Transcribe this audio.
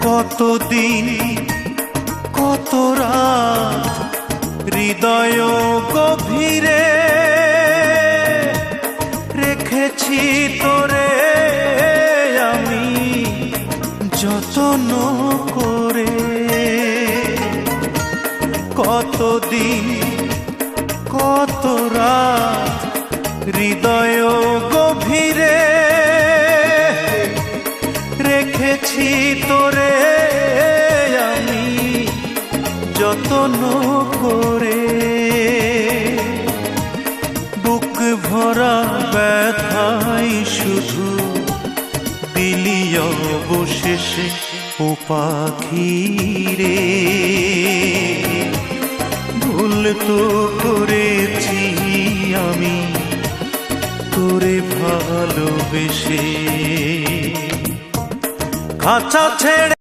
কতদিন কত রাত হৃদয় গভীরে রেখেছি তোরে আমি যত্ন করে। কতদিন কত রাত হৃদয় গভীরে রেখেছি তোরে আমি যত্ন করে। বুক ভরা ব্যথাই শুধু দিলি অবশেষে ও পাখি রে। ভুল তো করেছি আমি তোরে ভালোবেসে। খাঁচা ছেড়ে